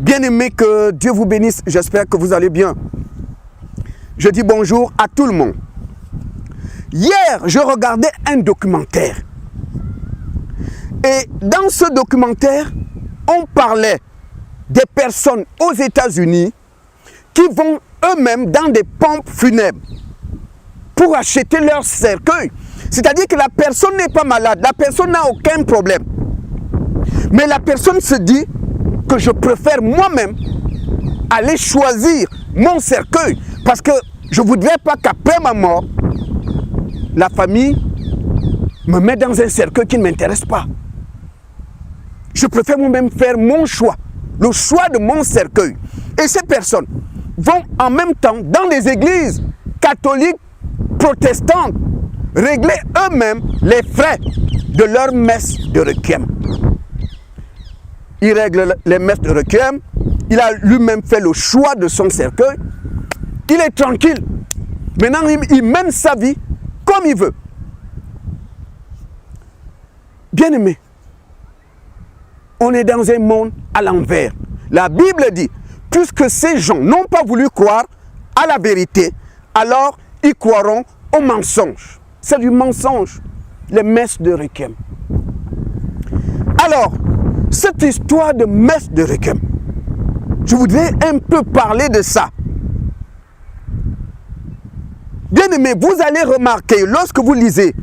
Bien-aimés, que Dieu vous bénisse. J'espère que vous allez bien. Je dis bonjour à tout le monde. Hier, je regardais un documentaire. Et dans ce documentaire, on parlait des personnes aux États-Unis qui vont eux-mêmes dans des pompes funèbres pour acheter leur cercueil. C'est-à-dire que la personne n'est pas malade, la personne n'a aucun problème. Mais la personne se dit que je préfère moi-même aller choisir mon cercueil parce que je ne voudrais pas qu'après ma mort, la famille me mette dans un cercueil qui ne m'intéresse pas. Je préfère moi-même faire mon choix, le choix de mon cercueil. Et ces personnes vont en même temps dans les églises catholiques, protestantes, régler eux-mêmes les frais de leur messe de requiem. Il règle les messes de requiem, il a lui-même fait le choix de son cercueil, il est tranquille. Maintenant, il mène sa vie comme il veut. Bien-aimés, on est dans un monde à l'envers. La Bible dit, puisque ces gens n'ont pas voulu croire à la vérité, alors ils croiront au mensonge. C'est du mensonge, les messes de requiem. Alors, cette histoire de messe de requiem, je voudrais un peu parler de ça. Bien-aimés, vous allez remarquer, lorsque vous lisez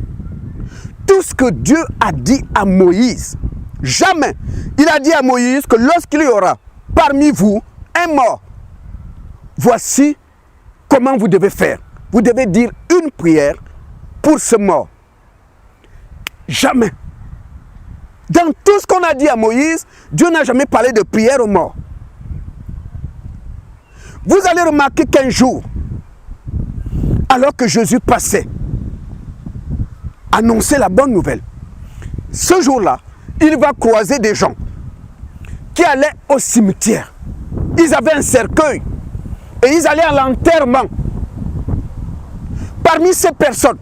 tout ce que Dieu a dit à Moïse, jamais il a dit à Moïse que lorsqu'il y aura parmi vous un mort, voici comment vous devez faire. Vous devez dire une prière pour ce mort. Jamais. Dans tout ce qu'on a dit à Moïse, Dieu n'a jamais parlé de prière aux morts. Vous allez remarquer qu'un jour, alors que Jésus passait, annonçait la bonne nouvelle, ce jour-là, il va croiser des gens qui allaient au cimetière. Ils avaient un cercueil et ils allaient à l'enterrement. Parmi ces personnes,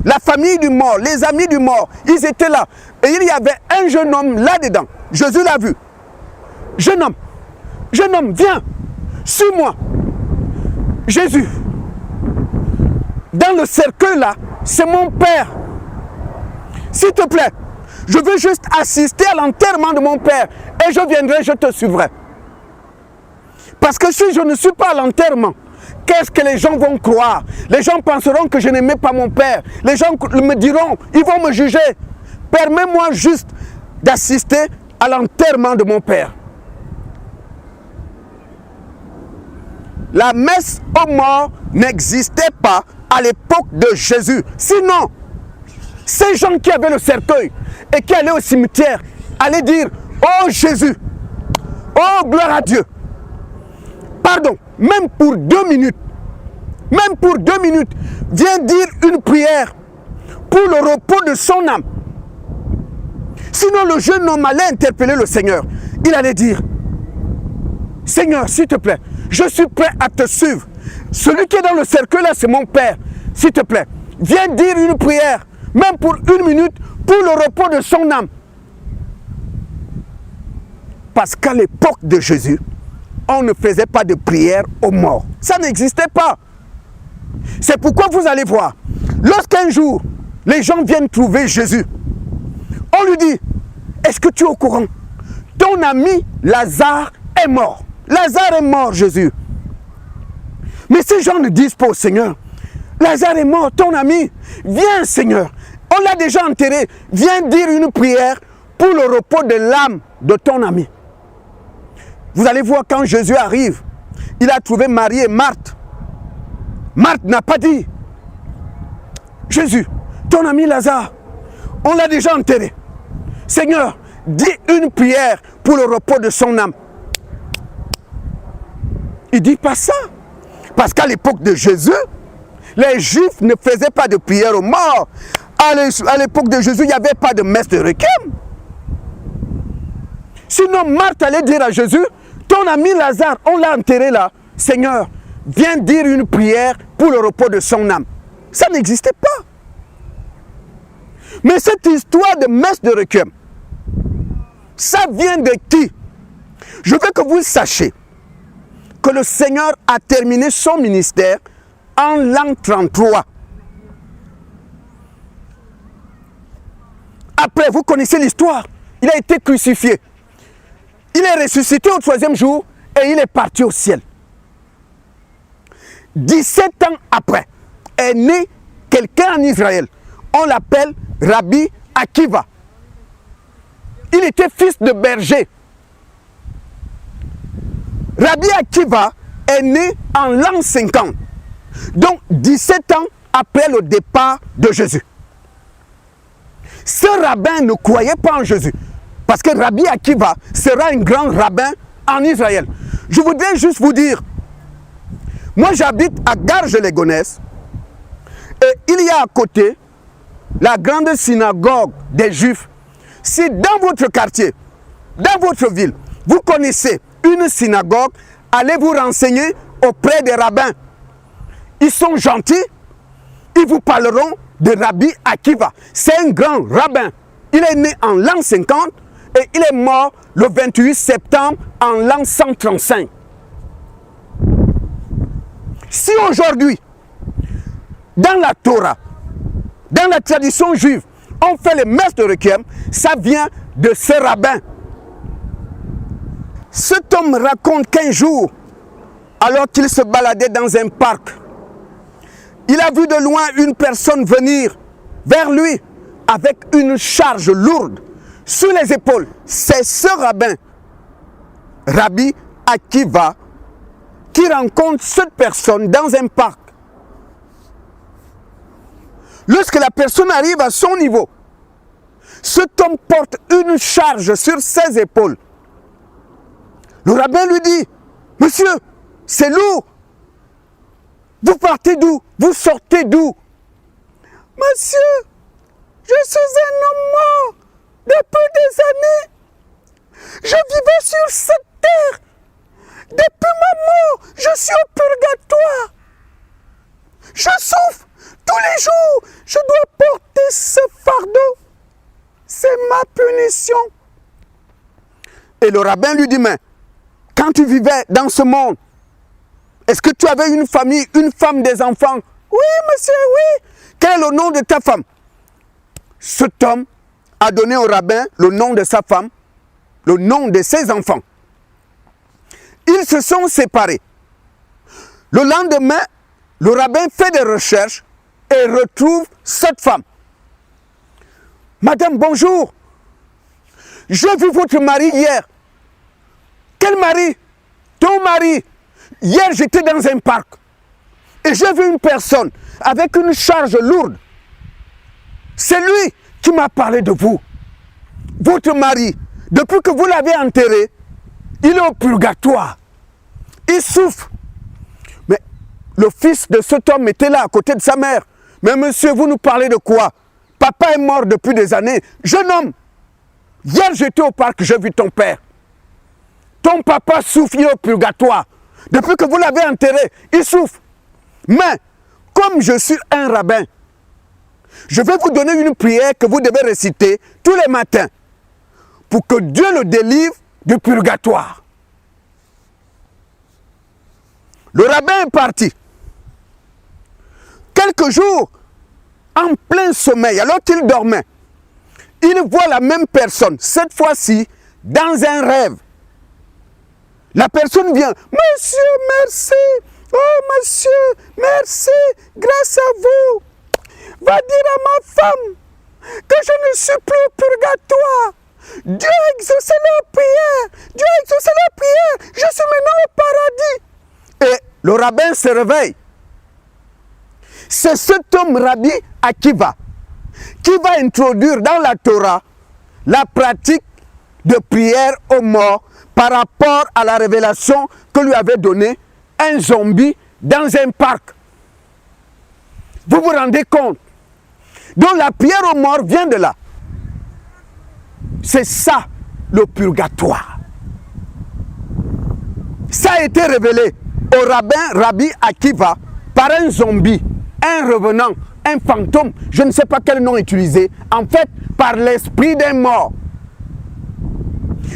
la famille du mort, les amis du mort, ils étaient là. Et il y avait un jeune homme là-dedans. Jésus l'a vu. Jeune homme, viens, suis-moi. Jésus, dans le cercueil là, c'est mon père. S'il te plaît, je veux juste assister à l'enterrement de mon père et je viendrai, je te suivrai. Parce que si je ne suis pas à l'enterrement, qu'est-ce que les gens vont croire? Les gens penseront que je n'aimais pas mon père. Les gens me diront, ils vont me juger. Permets-moi juste d'assister à l'enterrement de mon père. La messe aux morts n'existait pas à l'époque de Jésus. Sinon, ces gens qui avaient le cercueil et qui allaient au cimetière allaient dire, oh Jésus, oh gloire à Dieu. Pardon, même pour 2 minutes, viens dire une prière pour le repos de son âme. Sinon, le jeune homme allait interpeller le Seigneur. Il allait dire, Seigneur, s'il te plaît, je suis prêt à te suivre. Celui qui est dans le cercueil là, c'est mon père. S'il te plaît, viens dire une prière, même pour 1 minute, pour le repos de son âme. Parce qu'à l'époque de Jésus, on ne faisait pas de prière aux morts. Ça n'existait pas. C'est pourquoi vous allez voir, lorsqu'un jour, les gens viennent trouver Jésus, on lui dit, est-ce que tu es au courant? Ton ami Lazare est mort. Lazare est mort, Jésus. Mais ces gens ne disent pas au Seigneur, Lazare est mort, ton ami, viens Seigneur. On l'a déjà enterré, viens dire une prière pour le repos de l'âme de ton ami. Vous allez voir quand Jésus arrive, il a trouvé Marie et Marthe. Marthe n'a pas dit, Jésus, ton ami Lazare, on l'a déjà enterré. Seigneur, dis une prière pour le repos de son âme. Il ne dit pas ça. Parce qu'à l'époque de Jésus, les Juifs ne faisaient pas de prière aux morts. À l'époque de Jésus, il n'y avait pas de messe de requiem. Sinon, Marthe allait dire à Jésus, ton ami Lazare, on l'a enterré là. Seigneur, viens dire une prière pour le repos de son âme. Ça n'existait pas. Mais cette histoire de messe de requiem, ça vient de qui? Je veux que vous sachiez que le Seigneur a terminé son ministère en l'an 33. Après, vous connaissez l'histoire. Il a été crucifié. Il est ressuscité au 3e jour et il est parti au ciel. 17 ans après, est né quelqu'un en Israël. On l'appelle Rabbi Akiva. Il était fils de berger. Rabbi Akiva est né en l'an 50. Donc 17 ans après le départ de Jésus. Ce rabbin ne croyait pas en Jésus. Parce que Rabbi Akiva sera un grand rabbin en Israël. Je voudrais juste vous dire, moi j'habite à Garges-les-Gonesse et il y a à côté la grande synagogue des Juifs. Si dans votre quartier, dans votre ville, vous connaissez une synagogue, allez vous renseigner auprès des rabbins. Ils sont gentils, ils vous parleront de Rabbi Akiva. C'est un grand rabbin. Il est né en l'an 50 et il est mort le 28 septembre en l'an 135. Si aujourd'hui, dans la Torah, dans la tradition juive, on fait les messes de requiem, ça vient de ce rabbin. Cet homme raconte qu'un jour, alors qu'il se baladait dans un parc, il a vu de loin une personne venir vers lui avec une charge lourde sur les épaules. C'est ce rabbin, Rabbi Akiva, qui rencontre cette personne dans un parc. Lorsque la personne arrive à son niveau, cet homme porte une charge sur ses épaules. Le rabbin lui dit, « Monsieur, c'est lourd. Vous partez d'où? Vous sortez d'où? » « Monsieur, je suis un homme mort depuis des années. Je vivais sur cette terre. Depuis ma mort, je suis au purgatoire. Je souffre tous les jours. Je dois porter ce fardeau. C'est ma punition. » Et le rabbin lui dit, « Mais quand tu vivais dans ce monde, est-ce que tu avais une famille, une femme, des enfants? » « Oui, monsieur, oui. » « Quel est le nom de ta femme? » Cet homme a donné au rabbin le nom de sa femme, le nom de ses enfants. Ils se sont séparés. Le lendemain, le rabbin fait des recherches et retrouve cette femme. « Madame, bonjour. J'ai vu votre mari hier. » « Quel mari? »« Ton mari. Hier, j'étais dans un parc et j'ai vu une personne avec une charge lourde. C'est lui qui m'a parlé de vous. Votre mari, depuis que vous l'avez enterré, il est au purgatoire. Il souffre. » Mais le fils de cet homme était là à côté de sa mère. « Mais monsieur, vous nous parlez de quoi? Papa est mort depuis des années. Jeune homme, hier j'étais au parc, j'ai vu ton père. Ton papa souffre, il est au purgatoire. Depuis que vous l'avez enterré, il souffre. Mais comme je suis un rabbin, je vais vous donner une prière que vous devez réciter tous les matins pour que Dieu le délivre du purgatoire. » Le rabbin est parti. Quelques jours, en plein sommeil, alors qu'il dormait, il voit la même personne, cette fois-ci, dans un rêve. La personne vient, « Monsieur, merci. Oh, monsieur, merci. Grâce à vous. Va dire à ma femme que je ne suis plus au purgatoire. Dieu a exaucé leur prière. Dieu a exaucé leur prière. Je suis maintenant au paradis. » Et le rabbin se réveille. C'est cet homme, Rabbi Akiva, qui va introduire dans la Torah la pratique de prière aux morts par rapport à la révélation que lui avait donnée un zombie dans un parc. Vous vous rendez compte? Donc la prière aux morts vient de là. C'est ça le purgatoire. Ça a été révélé au rabbin Rabbi Akiva par un zombie, un revenant, un fantôme, je ne sais pas quel nom utiliser, en fait par l'esprit des morts.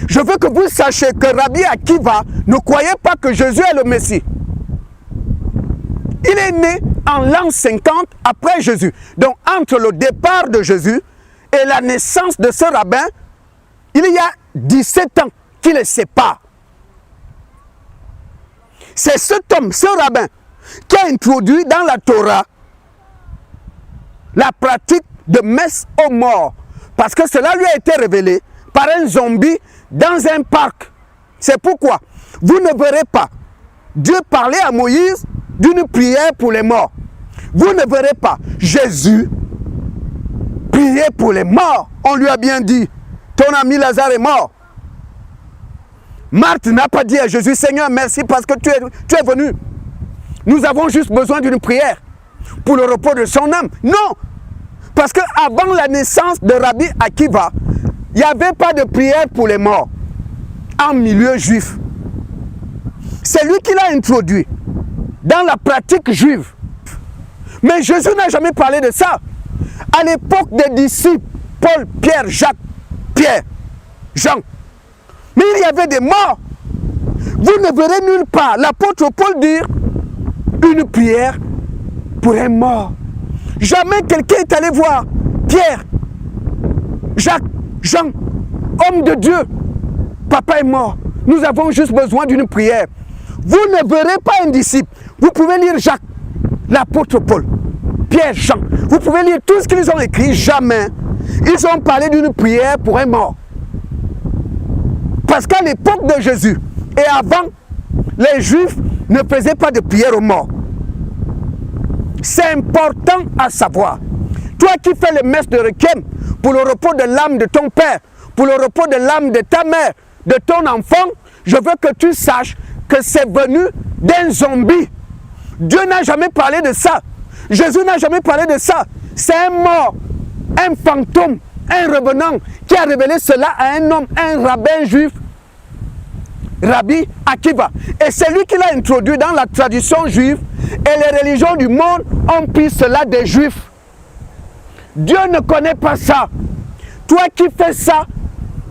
Je veux que vous sachiez que Rabbi Akiva ne croyait pas que Jésus est le Messie. Il est né en l'an 50 après Jésus. Donc entre le départ de Jésus et la naissance de ce rabbin, il y a 17 ans qui les séparent. C'est cet homme, ce rabbin, qui a introduit dans la Torah la pratique de messe aux morts. Parce que cela lui a été révélé par un zombie dans un parc. C'est pourquoi vous ne verrez pas Dieu parler à Moïse d'une prière pour les morts. Vous ne verrez pas Jésus prier pour les morts. On lui a bien dit, ton ami Lazare est mort. Marthe n'a pas dit à Jésus, Seigneur, merci parce que tu es venu. Nous avons juste besoin d'une prière pour le repos de son âme. Non, parce qu'avant la naissance de Rabbi Akiva, il n'y avait pas de prière pour les morts en milieu juif. C'est lui qui l'a introduit dans la pratique juive. Mais Jésus n'a jamais parlé de ça. À l'époque des disciples, Paul, Pierre, Jacques, Pierre, Jean, mais il y avait des morts. Vous ne verrez nulle part l'apôtre Paul dire une prière pour un mort. Jamais quelqu'un est allé voir Pierre, Jacques, Jean, homme de Dieu. Papa est mort. Nous avons juste besoin d'une prière. Vous ne verrez pas un disciple. Vous pouvez lire Jacques, l'apôtre Paul, Pierre, Jean. Vous pouvez lire tout ce qu'ils ont écrit. Jamais ils ont parlé d'une prière pour un mort. Parce qu'à l'époque de Jésus et avant, les Juifs ne faisaient pas de prière aux morts. C'est important à savoir. Toi qui fais les messes de requiem pour le repos de l'âme de ton père, pour le repos de l'âme de ta mère, de ton enfant, je veux que tu saches que c'est venu d'un zombie. Dieu n'a jamais parlé de ça. Jésus n'a jamais parlé de ça. C'est un mort, un fantôme, un revenant qui a révélé cela à un homme, un rabbin juif, Rabbi Akiva. Et c'est lui qui l'a introduit dans la tradition juive et les religions du monde ont pris cela des juifs. Dieu ne connaît pas ça. Toi qui fais ça,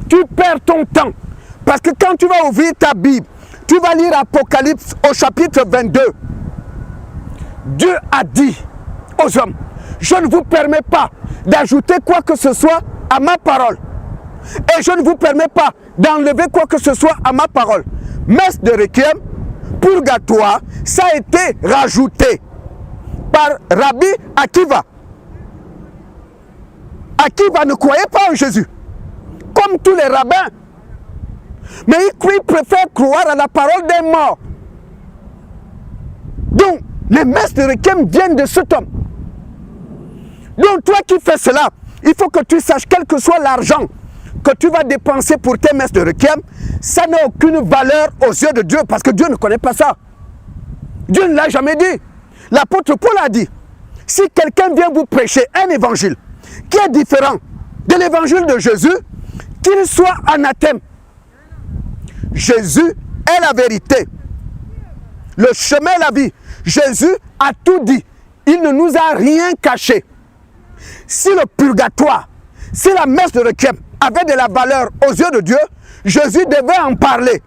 tu perds ton temps. Parce que quand tu vas ouvrir ta Bible, tu vas lire Apocalypse au chapitre 22. Dieu a dit aux hommes, je ne vous permets pas d'ajouter quoi que ce soit à ma parole. Et je ne vous permets pas d'enlever quoi que ce soit à ma parole. Messe de requiem, purgatoire, ça a été rajouté par Rabbi Akiva. Akiva ne croyait pas en Jésus, comme tous les rabbins. Mais il préfère croire à la parole des morts. Donc, les messes de requiem viennent de cet homme. Donc, toi qui fais cela, il faut que tu saches, quel que soit l'argent que tu vas dépenser pour tes messes de requiem, ça n'a aucune valeur aux yeux de Dieu, parce que Dieu ne connaît pas ça. Dieu ne l'a jamais dit. L'apôtre Paul a dit, si quelqu'un vient vous prêcher un évangile qui est différent de l'évangile de Jésus, qu'il soit anathème. Jésus est la vérité. Le chemin est la vie. Jésus a tout dit. Il ne nous a rien caché. Si le purgatoire, si la messe de requiem avait de la valeur aux yeux de Dieu, Jésus devait en parler.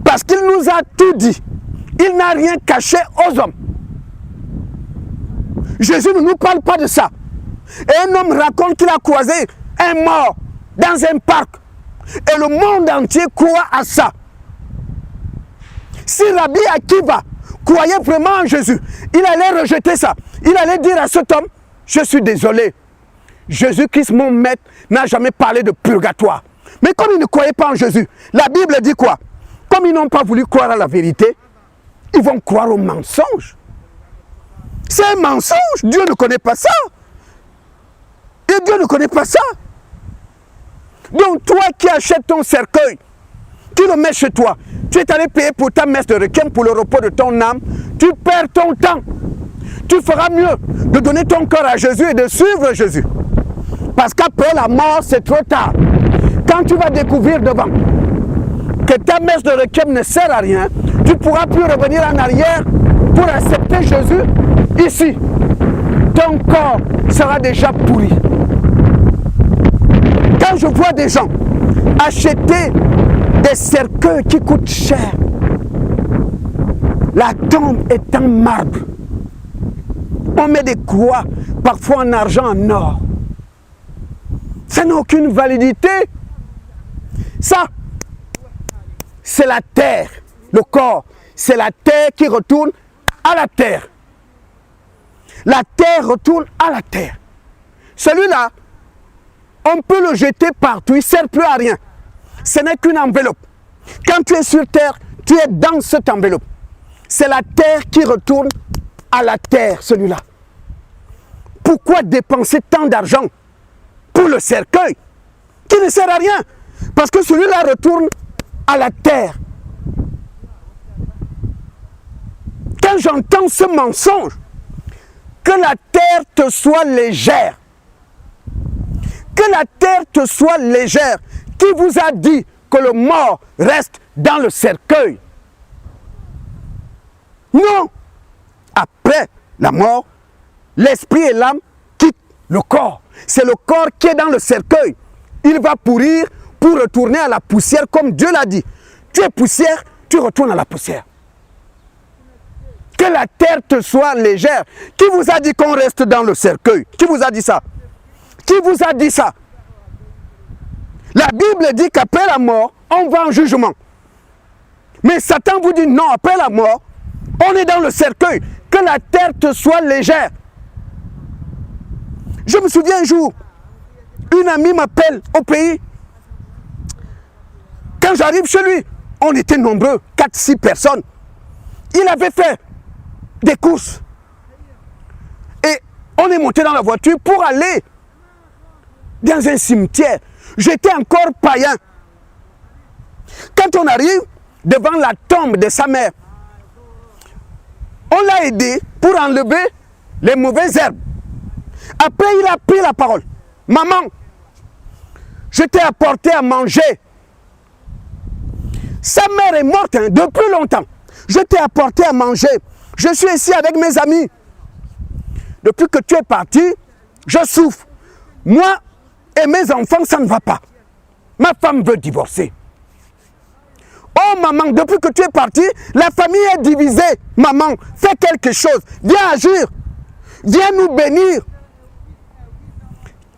Parce qu'il nous a tout dit. Il n'a rien caché aux hommes. Jésus ne nous parle pas de ça. Et un homme raconte qu'il a croisé un mort dans un parc. Et le monde entier croit à ça. Si Rabbi Akiva croyait vraiment en Jésus, il allait rejeter ça. Il allait dire à cet homme, je suis désolé. Jésus-Christ, mon maître, n'a jamais parlé de purgatoire. Mais comme il ne croyait pas en Jésus, la Bible dit quoi? Comme ils n'ont pas voulu croire à la vérité, ils vont croire au mensonge. C'est un mensonge. Dieu ne connaît pas ça. Et Dieu ne connaît pas ça. Donc toi qui achètes ton cercueil, tu le mets chez toi, tu es allé payer pour ta messe de requiem, pour le repos de ton âme, tu perds ton temps. Tu feras mieux de donner ton cœur à Jésus et de suivre Jésus. Parce qu'après la mort, c'est trop tard. Quand tu vas découvrir devant que ta messe de requiem ne sert à rien, tu ne pourras plus revenir en arrière pour accepter Jésus ici. Ton corps sera déjà pourri. Quand je vois des gens acheter des cercueils qui coûtent cher. La tombe est en marbre. On met des croix, parfois en argent, en or. Ça n'a aucune validité. Ça, c'est la terre. Le corps, c'est la terre qui retourne à la terre. La terre retourne à la terre. Celui-là, on peut le jeter partout, il ne sert plus à rien. Ce n'est qu'une enveloppe. Quand tu es sur terre, tu es dans cette enveloppe. C'est la terre qui retourne à la terre, celui-là. Pourquoi dépenser tant d'argent pour le cercueil qui ne sert à rien? Parce que celui-là retourne à la terre. Quand j'entends ce mensonge, que la terre te soit légère, que la terre te soit légère, qui vous a dit que le mort reste dans le cercueil? Non. Après la mort, l'esprit et l'âme quittent le corps. C'est le corps qui est dans le cercueil. Il va pourrir pour retourner à la poussière comme Dieu l'a dit. Tu es poussière, tu retournes à la poussière. Que la terre te soit légère. Qui vous a dit qu'on reste dans le cercueil? Qui vous a dit ça? Qui vous a dit ça? La Bible dit qu'après la mort, on va en jugement. Mais Satan vous dit non, après la mort, on est dans le cercueil. Que la terre te soit légère. Je me souviens un jour, une amie m'appelle au pays. Quand j'arrive chez lui, on était nombreux, 4-6 personnes. Il avait fait des courses. Et on est monté dans la voiture pour aller dans un cimetière. J'étais encore païen. Quand on arrive devant la tombe de sa mère, on l'a aidé pour enlever les mauvaises herbes. Après, il a pris la parole. Maman, je t'ai apporté à manger. Sa mère est morte depuis longtemps. Je t'ai apporté à manger. Je suis ici avec mes amis. Depuis que tu es parti, je souffre. Moi et mes enfants, ça ne va pas. Ma femme veut divorcer. Oh maman, depuis que tu es parti, la famille est divisée. Maman, fais quelque chose. Viens agir. Viens nous bénir.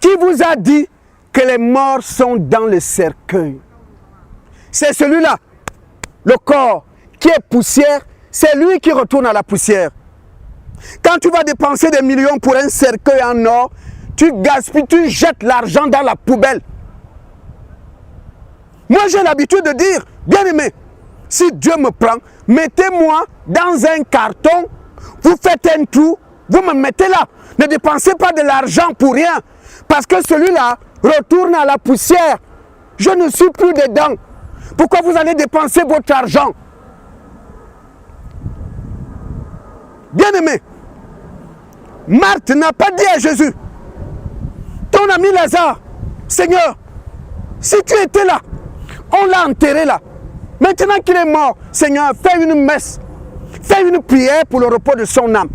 Qui vous a dit que les morts sont dans le cercueil? C'est celui-là, le corps qui est poussière, c'est lui qui retourne à la poussière. Quand tu vas dépenser des millions pour un cercueil en or, tu gaspilles, tu jettes l'argent dans la poubelle. Moi, j'ai l'habitude de dire, bien aimé, si Dieu me prend, mettez-moi dans un carton, vous faites un trou, vous me mettez là. Ne dépensez pas de l'argent pour rien, parce que celui-là retourne à la poussière. Je ne suis plus dedans. Pourquoi vous allez dépenser votre argent? Bien aimé, Marthe n'a pas dit à Jésus, ton ami Lazare, Seigneur, si tu étais là, on l'a enterré là. Maintenant qu'il est mort, Seigneur, fais une messe, fais une prière pour le repos de son âme.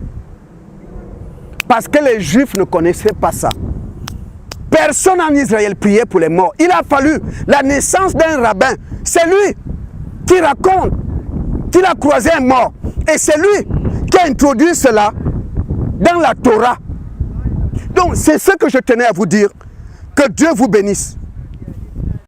Parce que les Juifs ne connaissaient pas ça. Personne en Israël priait pour les morts. Il a fallu la naissance d'un rabbin. C'est lui qui raconte qu'il a croisé un mort. Et c'est lui qui a introduit cela dans la Torah. Donc c'est ce que je tenais à vous dire. Que Dieu vous bénisse.